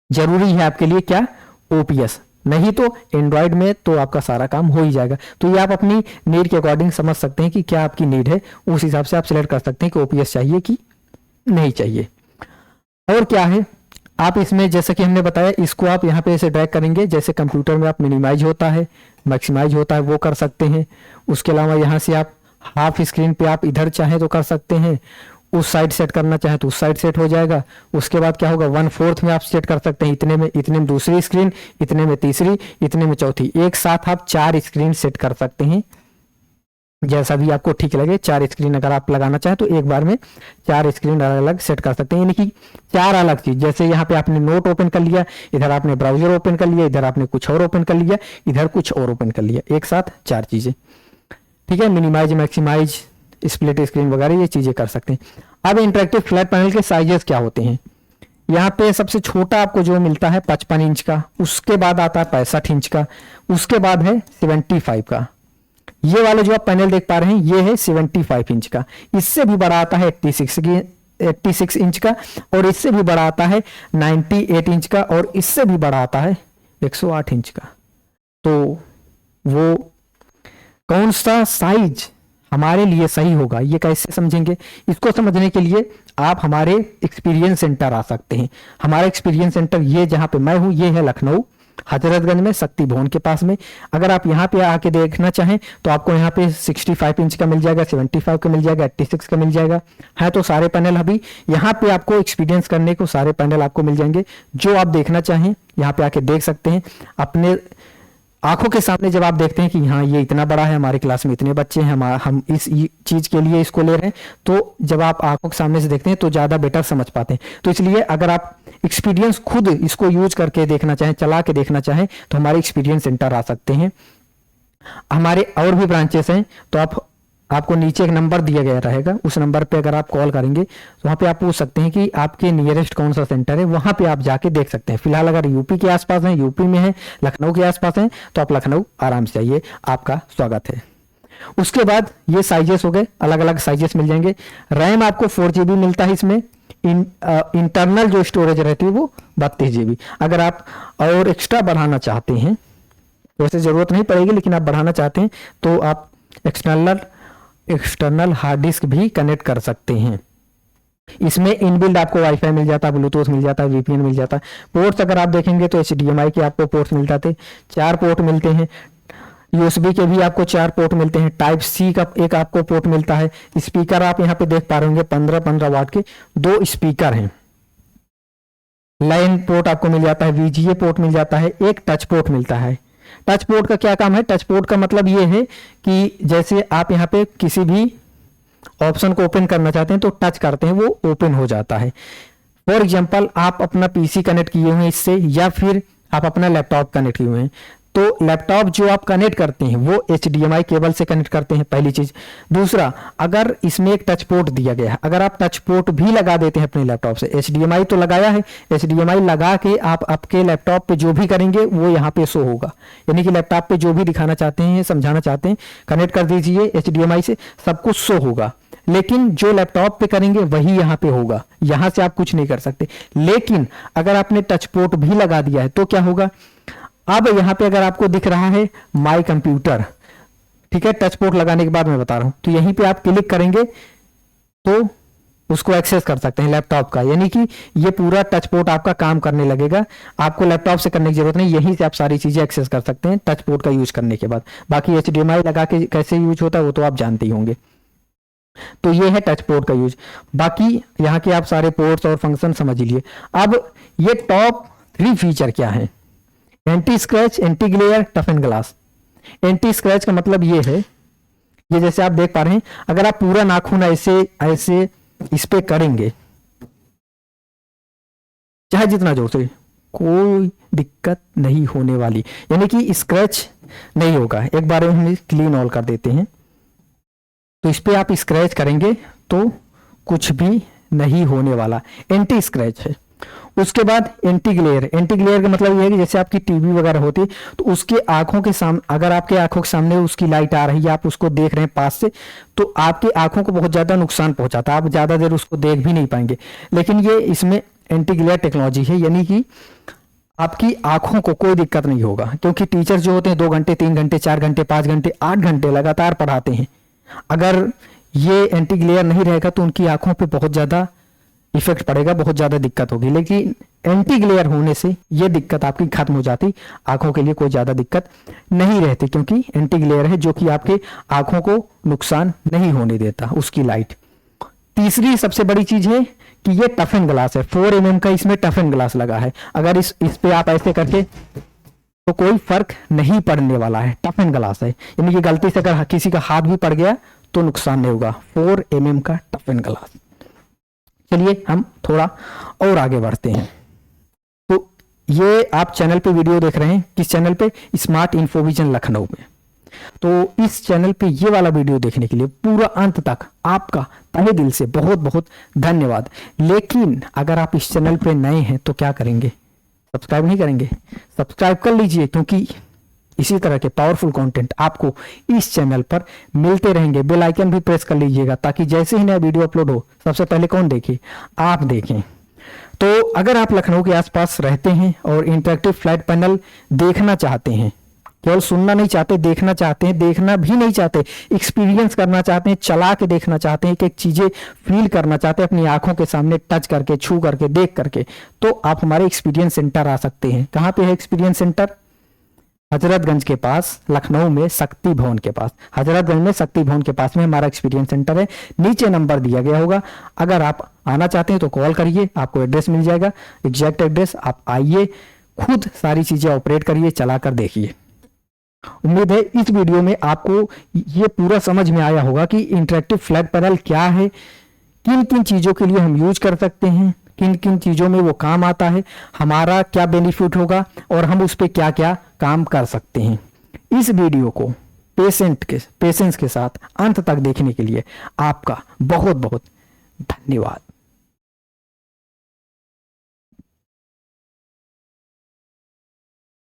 जरूरी है आपके लिए क्या, ओपीएस। नहीं तो एंड्रॉयड में तो आपका सारा काम हो ही जाएगा। तो ये आप अपनी नीड के अकॉर्डिंग समझ सकते हैं कि क्या आपकी नीड है, उस हिसाब से आप सिलेक्ट कर सकते हैं कि ओपीएस चाहिए कि नहीं चाहिए। और क्या है, आप इसमें जैसे कि हमने बताया, इसको आप यहाँ पे ऐसे ड्रैग करेंगे, जैसे कंप्यूटर में आप मिनिमाइज होता है, मैक्सिमाइज होता है, वो कर सकते हैं। उसके अलावा यहाँ से आप हाफ स्क्रीन पे आप इधर चाहें तो कर सकते हैं। उस साइड सेट करना चाहे तो उस साइड सेट हो जाएगा। उसके बाद क्या होगा, 1/4 में आप सेट कर सकते हैं, इतने में दूसरी स्क्रीन, इतने में तीसरी, इतने में चौथी। एक साथ आप 4 स्क्रीन सेट कर सकते हैं, जैसा भी आपको ठीक लगे। 4 स्क्रीन अगर आप लगाना चाहें तो एक बार में 4 स्क्रीन अलग अलग सेट कर सकते हैं, यानी कि 4 अलग चीज। जैसे यहाँ पे आपने नोट ओपन कर लिया, इधर आपने ब्राउजर ओपन कर लिया, इधर आपने कुछ और ओपन कर लिया, इधर कुछ और ओपन कर लिया, एक साथ 4 चीजें। ठीक है, मिनिमाइज, मैक्सिमाइज, स्प्लिट स्क्रीन वगैरह ये चीजें कर सकते हैं। अब इंटरेक्टिव फ्लैट पैनल के साइजेस क्या होते हैं। यहाँ पे सबसे छोटा आपको जो मिलता है 55 इंच का, उसके बाद आता है 65 इंच का, उसके बाद है 75 का। ये वाला जो आप पैनल देख पा रहे हैं ये है 75 इंच का। इससे भी बड़ा आता है 86 इंच का, और इससे भी बड़ा आता है 98 इंच का, और इससे भी बड़ा आता है 108 इंच का। तो वो कौन सा साइज हमारे लिए सही होगा ये कैसे समझेंगे? इसको समझने के लिए आप हमारे एक्सपीरियंस सेंटर आ सकते हैं। हमारा एक्सपीरियंस सेंटर ये जहां पे मैं हूं ये है लखनऊ हजरतगंज में, शक्ति भवन के पास में। अगर आप यहाँ पे आके देखना चाहें तो आपको यहाँ पे 65 इंच का मिल जाएगा, 75 का मिल जाएगा, 86 का मिल जाएगा। है तो सारे पैनल अभी यहाँ पे आपको एक्सपीरियंस करने को सारे पैनल आपको मिल जाएंगे। जो आप देखना चाहें यहाँ पे आके देख सकते हैं। अपने आंखों के सामने जब आप देखते हैं कि हाँ ये इतना बड़ा है, हमारी क्लास में इतने बच्चे हैं, हम इस चीज के लिए इसको ले रहे हैं, तो जब आप आंखों के सामने से देखते हैं तो ज्यादा बेटर समझ पाते हैं। तो इसलिए अगर आप एक्सपीरियंस खुद इसको यूज करके देखना चाहें, चला के देखना चाहें, तो हमारे एक्सपीरियंस सेंटर आ सकते हैं। हमारे और भी ब्रांचेस हैं, तो आपको नीचे एक नंबर दिया गया रहेगा, उस नंबर पे अगर आप कॉल करेंगे तो वहाँ पे आप पूछ सकते हैं कि आपके नियरेस्ट कौन सा सेंटर है, वहाँ पे आप जाके देख सकते हैं। फिलहाल अगर यूपी के आसपास हैं, यूपी में हैं, लखनऊ के आसपास हैं, तो आप लखनऊ आराम से जाइए, आपका स्वागत है। उसके बाद ये साइजेस हो गए, अलग अलग साइजेस मिल जाएंगे। रैम आपको 4 GB मिलता है इसमें। इंटरनल जो स्टोरेज रहती है वो 32 GB। अगर आप और एक्स्ट्रा बढ़ाना चाहते हैं, वैसे जरूरत नहीं पड़ेगी, लेकिन आप बढ़ाना चाहते हैं तो आप एक्सटर्नल हार्ड डिस्क भी कनेक्ट कर सकते हैं। इसमें इनबिल्ड आपको वाईफाई मिल जाता है, ब्लूटूथ मिल जाता है, वीपीएन मिल जाता है। पोर्ट्स अगर आप देखेंगे तो HDMI के आपको पोर्ट्स मिल जाते, 4 पोर्ट मिलते हैं। USB के भी आपको 4 पोर्ट मिलते हैं। टाइप C का एक आपको पोर्ट मिलता है। स्पीकर आप यहाँ पे देख पा रहे होंगे, 15 वाट के 2 स्पीकर हैं। लाइन पोर्ट आपको मिल जाता है, VGA पोर्ट मिल जाता है, एक टच पोर्ट मिलता है। टच पोर्ट का क्या काम है? टच पोर्ट का मतलब ये है कि जैसे आप यहाँ पे किसी भी ऑप्शन को ओपन करना चाहते हैं तो टच करते हैं, वो ओपन हो जाता है। फॉर एग्जांपल आप अपना PC कनेक्ट किए हुए हैं इससे, या फिर आप अपना लैपटॉप कनेक्ट किए हुए हैं, तो लैपटॉप जो आप कनेक्ट करते हैं वो HDMI केबल से कनेक्ट करते हैं, पहली चीज। दूसरा, अगर इसमें एक टच पोर्ट दिया गया है, अगर आप टच पोर्ट भी लगा देते हैं अपने लैपटॉप से, HDMI तो लगाया है, HDMI लगा के आप आपके लैपटॉप पे जो भी करेंगे वो यहाँ पे शो होगा। यानी कि लैपटॉप पे जो भी दिखाना चाहते हैं, समझाना चाहते हैं, कनेक्ट कर दीजिए HDMI से, सब कुछ शो होगा। लेकिन जो लैपटॉप पे करेंगे वही यहाँ पे होगा, यहाँ से आप कुछ नहीं कर सकते। लेकिन अगर आपने टच पोर्ट भी लगा दिया है तो क्या होगा? अब यहाँ पे अगर आपको दिख रहा है माई कंप्यूटर, ठीक है, टच पोर्ट लगाने के बाद मैं बता रहा हूं, तो यहीं पे आप क्लिक करेंगे तो उसको एक्सेस कर सकते हैं लैपटॉप का। यानी कि ये पूरा टच पोर्ट आपका काम करने लगेगा, आपको लैपटॉप से करने की जरूरत नहीं, यहीं से आप सारी चीजें एक्सेस कर सकते हैं टच पोर्ट का यूज करने के बाद। बाकी HDMI लगा के कैसे यूज होता है वो तो आप जानते ही होंगे। तो ये है टच पोर्ट का यूज। बाकी यहाँ के आप सारे पोर्ट्स और फंक्शन समझ लिए। अब ये टॉप 3 फीचर क्या है? Anti scratch, anti glare, tough and glass. Anti scratch का मतलब ये है, ये जैसे आप देख पा रहे हैं, अगर आप पूरा नाखून ऐसे ऐसे इस पे करेंगे, चाहे जितना जोर से, कोई दिक्कत नहीं होने वाली, यानी कि स्क्रैच नहीं होगा। एक बार हम क्लीन ऑल कर देते हैं, तो इस पे आप स्क्रैच करेंगे तो कुछ भी नहीं होने वाला, एंटी स्क्रैच है। उसके बाद एंटी ग्लेयर। एंटी ग्लेयर का मतलब ये है कि जैसे आपकी टीवी वगैरह होती है तो उसके आंखों के सामने, अगर आपके आंखों के सामने उसकी लाइट आ रही है, आप उसको देख रहे हैं पास से, तो आपकी आंखों को बहुत ज्यादा नुकसान पहुंचाता है, आप ज्यादा देर उसको देख भी नहीं पाएंगे। लेकिन ये इसमें एंटी ग्लेयर टेक्नोलॉजी है, यानी कि आपकी आंखों को कोई दिक्कत नहीं होगा। क्योंकि टीचर जो होते हैं 2 घंटे, 3 घंटे, 4 घंटे, 5 घंटे, 8 घंटे लगातार पढ़ाते हैं, अगर ये एंटी ग्लेयर नहीं रहेगा तो उनकी आंखों पे बहुत ज्यादा इफेक्ट पड़ेगा, बहुत ज्यादा दिक्कत होगी। लेकिन एंटी ग्लेयर होने से ये दिक्कत आपकी खत्म हो जाती, आंखों के लिए कोई ज्यादा दिक्कत नहीं रहती, क्योंकि एंटी ग्लेयर है जो कि आपके आंखों को नुकसान नहीं होने देता उसकी लाइट। तीसरी सबसे बड़ी चीज है कि ये टफ एंड ग्लास है, 4 mm का इसमें टफ एंड ग्लास लगा है। अगर इस पे आप ऐसे करके तो कोई फर्क नहीं पड़ने वाला है, टफ एंड ग्लास है, यानी कि गलती से अगर किसी का हाथ भी पड़ गया तो नुकसान नहीं होगा। 4 mm का टफ एंड ग्लास। चलिए हम थोड़ा और आगे बढ़ते हैं। तो ये आप चैनल पे वीडियो देख रहे हैं, किस चैनल पे? स्मार्ट इन्फोविजन लखनऊ में। तो इस चैनल पे ये वाला वीडियो देखने के लिए पूरा अंत तक आपका तहे दिल से बहुत बहुत धन्यवाद। लेकिन अगर आप इस चैनल पे नए हैं तो क्या करेंगे? सब्सक्राइब नहीं करेंगे? सब्सक्राइब कर लीजिए, क्योंकि इसी तरह के पावरफुल कंटेंट आपको इस चैनल पर मिलते रहेंगे। बेल आइकन भी प्रेस कर लीजिएगा ताकि जैसे ही नया वीडियो अपलोड हो सबसे पहले कौन देखे? आप देखें। तो अगर आप लखनऊ के आसपास रहते हैं और इंटरैक्टिव फ्लैट पैनल देखना चाहते हैं, केवल सुनना नहीं चाहते, देखना चाहते हैं, देखना भी नहीं चाहते, एक्सपीरियंस करना चाहते हैं, चला के देखना चाहते हैं, एक चीजें फील करना चाहते हैं अपनी आंखों के सामने, टच करके, छू करके, देख करके, तो आप हमारे एक्सपीरियंस सेंटर आ सकते हैं। कहाँ पे है एक्सपीरियंस सेंटर? हजरतगंज के पास, लखनऊ में शक्ति भवन के पास। हजरतगंज में शक्ति भवन के पास में हमारा एक्सपीरियंस सेंटर है। नीचे नंबर दिया गया होगा, अगर आप आना चाहते हैं तो कॉल करिए, आपको एड्रेस मिल जाएगा, एग्जैक्ट एड्रेस। आप आइए, खुद सारी चीजें ऑपरेट करिए, चला कर देखिए। उम्मीद है इस वीडियो में आपको ये पूरा समझ में आया होगा कि इंटरैक्टिव फ्लैट पैनल क्या है, किन किन चीजों के लिए हम यूज कर सकते हैं, किन किन चीजों में वो काम आता है, हमारा क्या बेनिफिट होगा और हम उस पर क्या क्या काम कर सकते हैं। इस वीडियो को पेशेंस के साथ अंत तक देखने के लिए आपका बहुत बहुत धन्यवाद।